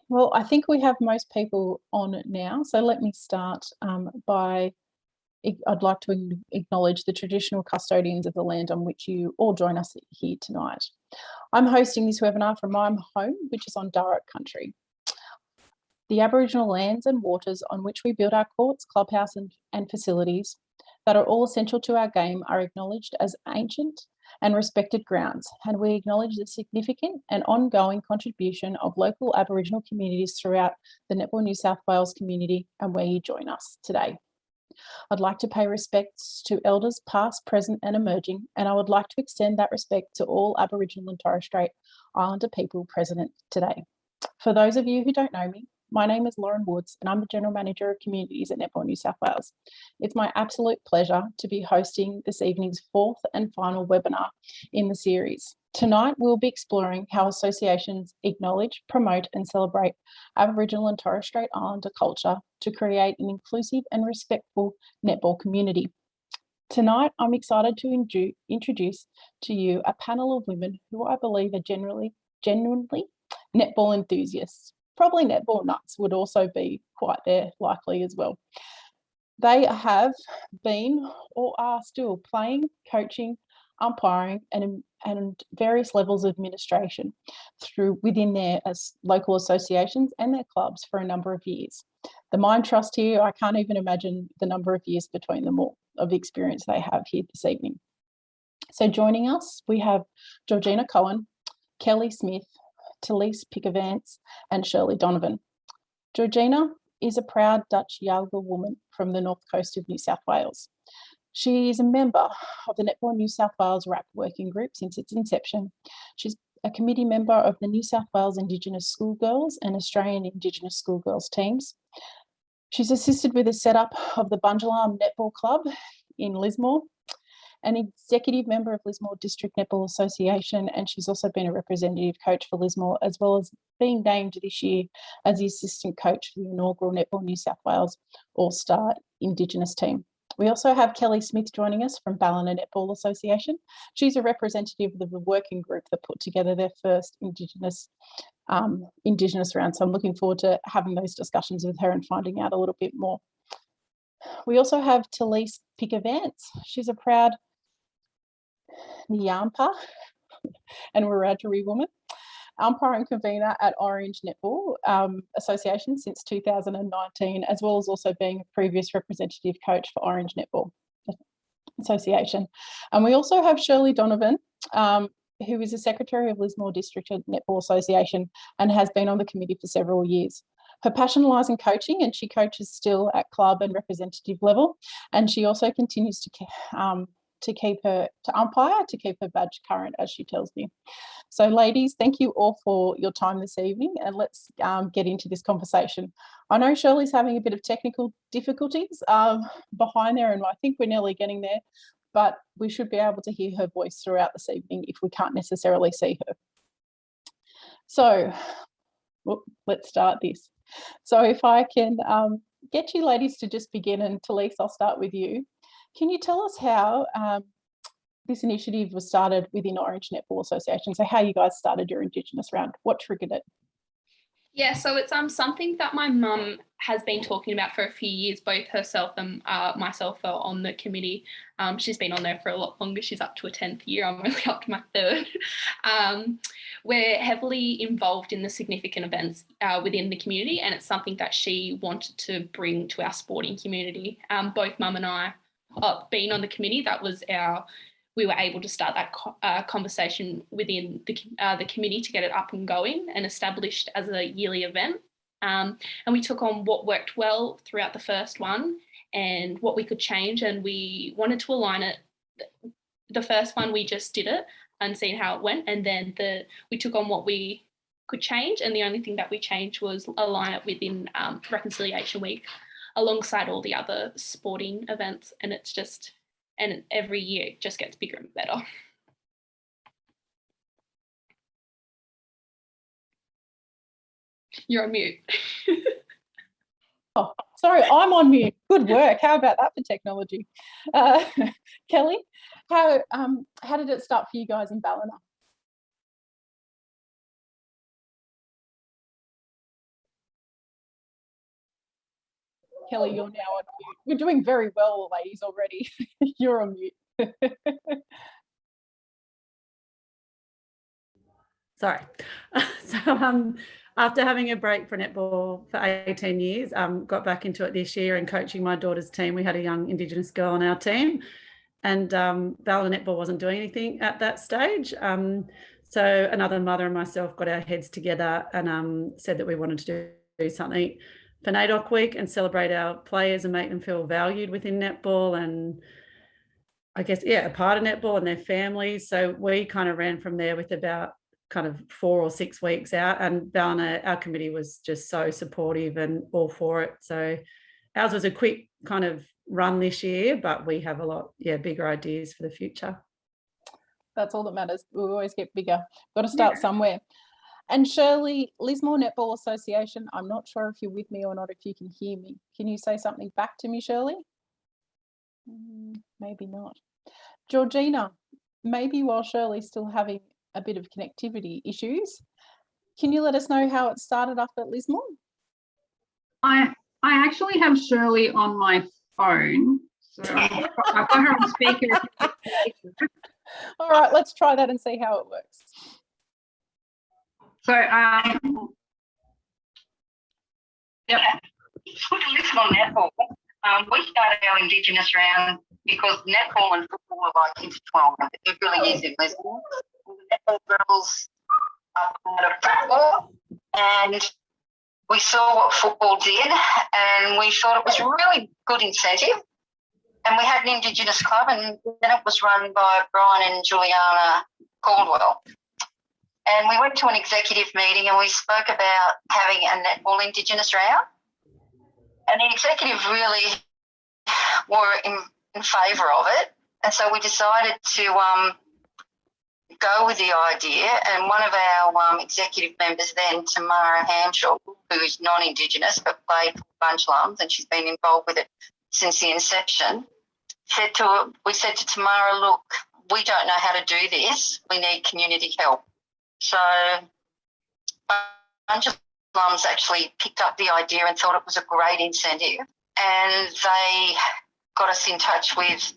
Well, I think we have most people on now, so let me start by I'd like to acknowledge the traditional custodians of the land on which you all join us here tonight. I'm hosting this webinar from my home, which is on Darug country. The Aboriginal lands and waters on which we build our courts, clubhouse and facilities that are all essential to our game are acknowledged as ancient and respected grounds, and we acknowledge the significant and ongoing contribution of local Aboriginal communities throughout the Netball New South Wales community and where you join us today. I'd like to pay respects to elders past, present and emerging, and I would like to extend that respect to all Aboriginal and Torres Strait Islander people present today. For those of you who don't know me, my name is Lauren Woods and I'm the General Manager of Communities at Netball New South Wales. It's my absolute pleasure to be hosting this evening's fourth and final webinar in the series. Tonight, we'll be exploring how associations acknowledge, promote and celebrate Aboriginal and Torres Strait Islander culture to create an inclusive and respectful netball community. Tonight, I'm excited to introduce to you a panel of women who I believe are genuinely netball enthusiasts. Probably netball nuts would also be quite there likely as well. They have been or are still playing, coaching, umpiring and various levels of administration within their local associations and their clubs for a number of years. The Mind Trust here, I can't even imagine the number of years between them all of experience they have here this evening. So joining us, we have Georgina Cohen, Kelly Smith, Talise Pickavance and Shirley Donovan. Georgina is a proud Dutch Yalga woman from the north coast of New South Wales. She is a member of the Netball New South Wales RAP working group since its inception. She's a committee member of the New South Wales Indigenous Schoolgirls and Australian Indigenous Schoolgirls teams. She's assisted with the setup of the Bungelarm Netball Club in Lismore, an executive member of Lismore District Netball Association, and she's also been a representative coach for Lismore, as well as being named this year as the assistant coach for the inaugural Netball New South Wales All-Star Indigenous team. We also have Kelly Smith joining us from Ballina Netball Association. She's a representative of the working group that put together their first Indigenous round. So I'm looking forward to having those discussions with her and finding out a little bit more. We also have Talise Pickavance. She's a proud Nyampa and Wiradjuri woman, umpire and convener at Orange Netball Association since 2019, as well as also being a previous representative coach for Orange Netball Association. And we also have Shirley Donovan, who is the Secretary of Lismore District Netball Association and has been on the committee for several years. Her passion lies in coaching, and she coaches still at club and representative level, and she also continues to umpire to keep her badge current, as she tells me. So ladies, thank you all for your time this evening, and let's get into this conversation. I know Shirley's having a bit of technical difficulties behind there, and I think we're nearly getting there, but we should be able to hear her voice throughout this evening if we can't necessarily see her. So let's start this. So if I can get you ladies to just begin, and Talise, I'll start with you. Can you tell us how this initiative was started within Orange Netball Association? So how you guys started your Indigenous round, what triggered it? Yeah, so it's something that my mum has been talking about for a few years. Both herself and myself are on the committee. She's been on there for a lot longer. She's up to a 10th year. I'm only up to my 3rd. We're heavily involved in the significant events within the community, and it's something that she wanted to bring to our sporting community. Both mum and I being on the committee, we were able to start that conversation within the committee to get it up and going and established as a yearly event. And we took on what worked well throughout the first one and what we could change, and we wanted to align it. The first one, we just did it and seen how it went, and then we took on what we could change, and the only thing that we changed was align it within Reconciliation Week alongside all the other sporting events, and every year it just gets bigger and better. You're on mute. Oh, sorry, I'm on mute. Good work. How about that for technology? Kelly, how did it start for you guys in Ballina? Kelly, you're now on mute. We're doing very well, ladies, already. You're on mute. Sorry. So after having a break for netball for 18 years, got back into it this year and coaching my daughter's team. We had a young Indigenous girl on our team, and Ballina Netball wasn't doing anything at that stage. So another mother and myself got our heads together and said that we wanted to do something for NAIDOC Week and celebrate our players and make them feel valued within netball and I guess, yeah, a part of netball and their families. So we kind of ran from there with about kind of 4 or 6 weeks out, and Ballina, our committee was just so supportive and all for it. So ours was a quick kind of run this year, but we have a lot, bigger ideas for the future. That's all that matters. We always get bigger. Got to start somewhere. And Shirley, Lismore Netball Association, I'm not sure if you're with me or not, if you can hear me. Can you say something back to me, Shirley? Maybe not. Georgina, maybe while Shirley's still having a bit of connectivity issues, can you let us know how it started up at Lismore? I actually have Shirley on my phone, so I've got her on speaker. All right, let's try that and see how it works. So, yep. Good to listen on netball. We started our Indigenous round because netball and football are like intertwined. It really is in Lismore. The netball girls are part of football, and we saw what football did, and we thought it was a really good incentive. And we had an Indigenous club, and then it was run by Brian and Juliana Caldwell. And we went to an executive meeting and we spoke about having a netball Indigenous round. And the executive really were in favour of it. And so we decided to go with the idea. And one of our executive members then, Tamara Hamshaw, who is non-Indigenous but played for Bunjalums, and she's been involved with it since the inception, we said to Tamara, look, we don't know how to do this. We need community help. So Bunjalums actually picked up the idea and thought it was a great incentive, and they got us in touch with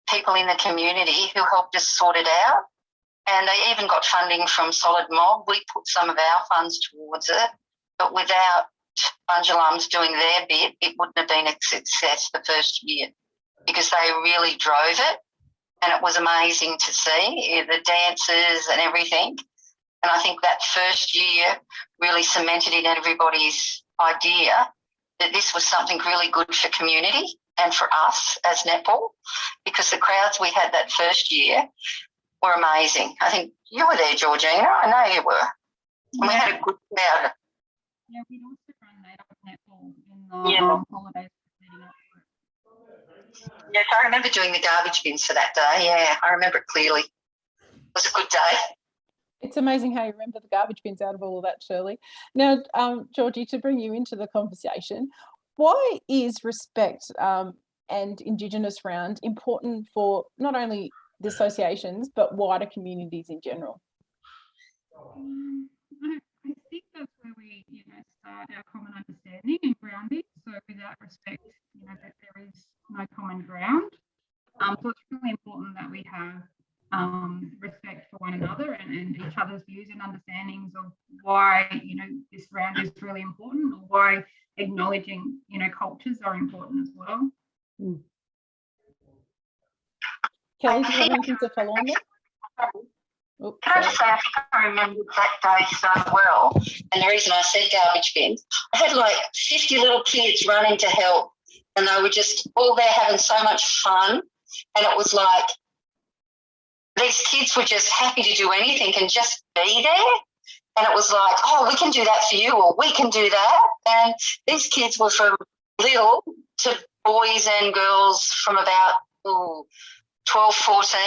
people in the community who helped us sort it out, and they even got funding from Solid Mob. We put some of our funds towards it, but without Bunjalums doing their bit, it wouldn't have been a success the first year because they really drove it. And it was amazing to see the dances and everything. And I think that first year really cemented in everybody's idea that this was something really good for community and for us as netball, because the crowds we had that first year were amazing. I think you were there, Georgina. I know you were. And we had a good crowd. Yeah, we also run netball in the holidays leading up to it. Yes, I remember doing the garbage bins for that day. Yeah, I remember it clearly. It was a good day. It's amazing how you remember the garbage bins out of all of that, Shirley. Now, Georgie, to bring you into the conversation, why is respect and Indigenous round important for not only the associations but wider communities in general? I think that's where we, start our common understanding and grounding. So without respect, that there is no common ground. So it's really important that we have respect for one another and each other's views and understandings of why, this round is really important, or why acknowledging, cultures are important as well. Kelly, do you have anything to follow on there? Can I just say, I think I remembered that day so well. And the reason I said garbage bins, I had like 50 little kids running to help, and they were just all there having so much fun. And it was like these kids were just happy to do anything and just be there. And it was like, oh, we can do that for you, or we can do that. And these kids were from little to boys and girls from about 12, 14.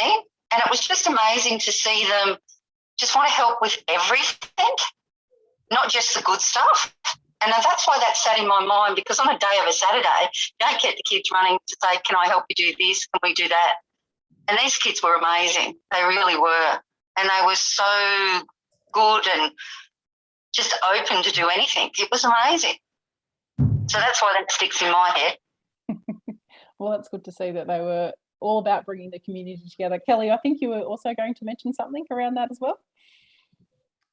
And it was just amazing to see them just want to help with everything, not just the good stuff. And that's why that sat in my mind, because on a day of a Saturday, you don't get the kids running to say, can I help you do this? Can we do that? And these kids were amazing. They really were. And they were so good and just open to do anything. It was amazing. So that's why that sticks in my head. Well, that's good to see that they were all about bringing the community together. Kelly, I think you were also going to mention something around that as well.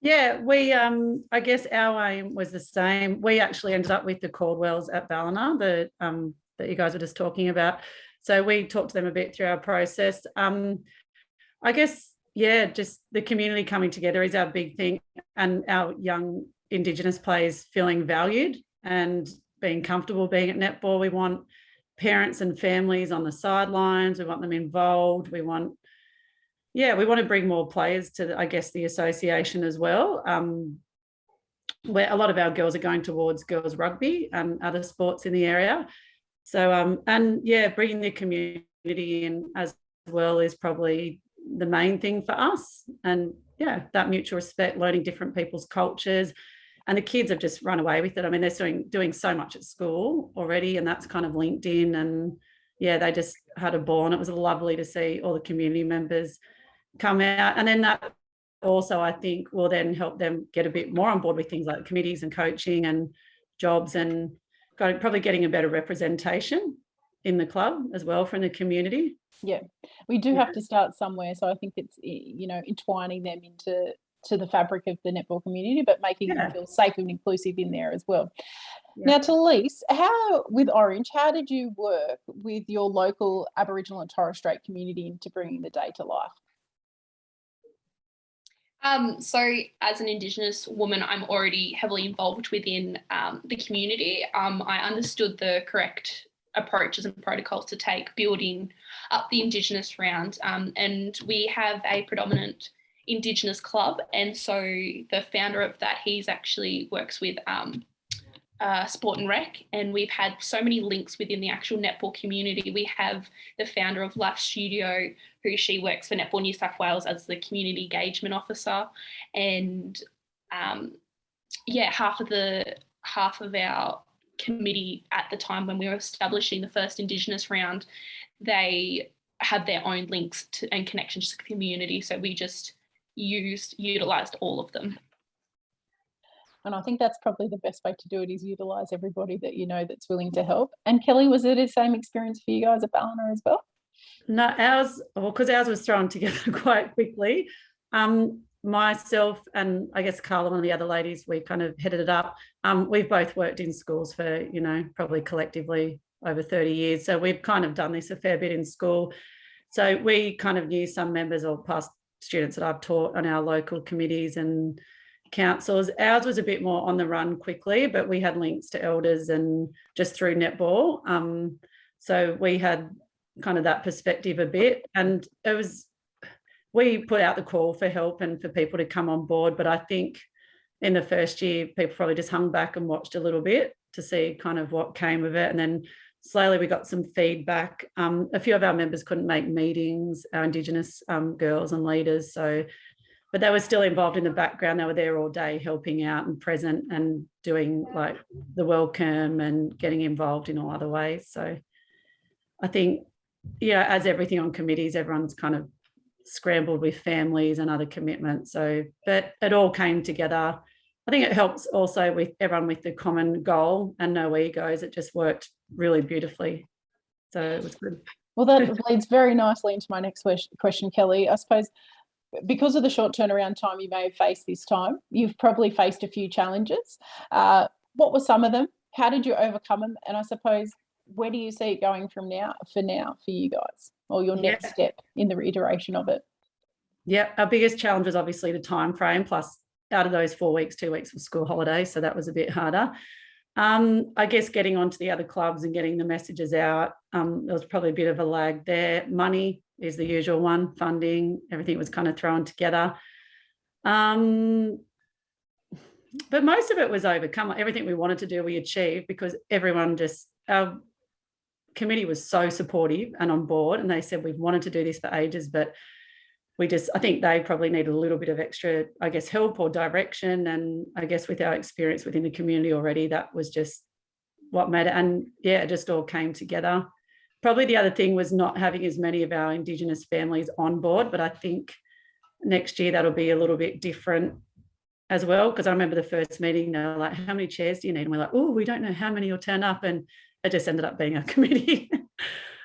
Yeah, we I guess our aim was the same. We actually ended up with the Caldwells at Ballina, that you guys were just talking about. So we talked to them a bit through our process. I guess, yeah, just the community coming together is our big thing, and our young Indigenous players feeling valued and being comfortable being at netball. We want parents and families on the sidelines. We want them involved. We want to bring more players to, I guess, the association as well, where a lot of our girls are going towards girls rugby and other sports in the area. So, bringing the community in as well is probably the main thing for us. And yeah, that mutual respect, learning different people's cultures. And the kids have just run away with it. I mean, they're doing so much at school already, and that's kind of linked in. And yeah, they just had a ball, and it was lovely to see all the community members come out. And then that also, I think, will then help them get a bit more on board with things like committees and coaching and jobs, and probably getting a better representation in the club as well from the community. Yeah, we do have to start somewhere. So I think it's, entwining them into the fabric of the netball community, but making them feel safe and inclusive in there as well. Now, Talise, with Orange, how did you work with your local Aboriginal and Torres Strait community into bringing the day to life? So as an Indigenous woman, I'm already heavily involved within the community. I understood the correct approaches and protocols to take building up the Indigenous round, and we have a predominant Indigenous club, and so the founder of that, he's actually works with Sport and Rec, and we've had so many links within the actual netball community. We have the founder of Life Studio, she works for Netball New South Wales as the community engagement officer, and half of our committee at the time when we were establishing the first Indigenous round, they had their own links and connections to the community, so we just utilised all of them. And I think that's probably the best way to do it, is utilise everybody that you know that's willing to help. And Kelly, was it the same experience for you guys at Ballina as well? No, because ours was thrown together quite quickly. Myself and I guess Carla, one of the other ladies, we kind of headed it up. We've both worked in schools for, probably collectively over 30 years. So we've kind of done this a fair bit in school. So we kind of knew some members or past students that I've taught on our local committees and councils. Ours was a bit more on the run quickly, but we had links to elders and just through netball. So we had kind of that perspective a bit, and we put out the call for help and for people to come on board. But I think in the first year, people probably just hung back and watched a little bit to see kind of what came of it. And then slowly we got some feedback. A few of our members couldn't make meetings, our Indigenous girls and leaders. But they were still involved in the background. They were there all day helping out and present and doing like the welcome and getting involved in all other ways. So I think, as everything on committees, everyone's kind of scrambled with families and other commitments. But it all came together. I think it helps also with everyone with the common goal and no egos. It just worked really beautifully. So it was good. Well, that leads very nicely into my next question, Kelly. I suppose because of the short turnaround time you may have faced this time, you've probably faced a few challenges. What were some of them? How did you overcome them? And I suppose, where do you see it going from now for you guys, or your next step in the iteration of it? Yeah, our biggest challenge was obviously the time frame, plus out of those 4 weeks, 2 weeks was school holidays, so that was a bit harder. I guess getting onto the other clubs and getting the messages out, there was probably a bit of a lag there. Money is the usual one, funding, everything was kind of thrown together. But most of it was overcome. Everything we wanted to do, we achieved, because our committee was so supportive and on board, and they said we've wanted to do this for ages, but I think they probably needed a little bit of extra, I guess, help or direction. And I guess with our experience within the community already, that was just what made it. And yeah, it just all came together. Probably the other thing was not having as many of our Indigenous families on board, but I think next year that'll be a little bit different. as well, because I remember the first meeting, they were like, how many chairs do you need? And we're like, oh, we don't know how many will turn up, and it just ended up being a committee.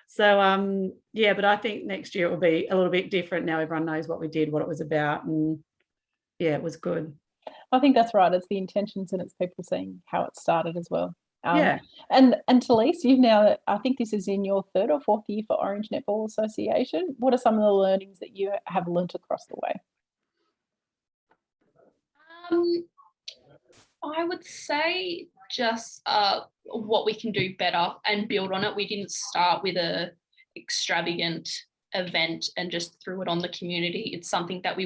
So yeah, but I think next year it will be a little bit different. Now everyone knows what we did, what it was about, and yeah, it was good. I think that's right. It's the intentions and it's people seeing how it started as well. Yeah. And Talise, you've now, I think this is in your 3rd or 4th year for Orange Netball Association. What are some of the learnings that you have learnt across the way? I would say just what we can do better and build on it. We didn't start with a extravagant event and just threw it on the community. It's something that we want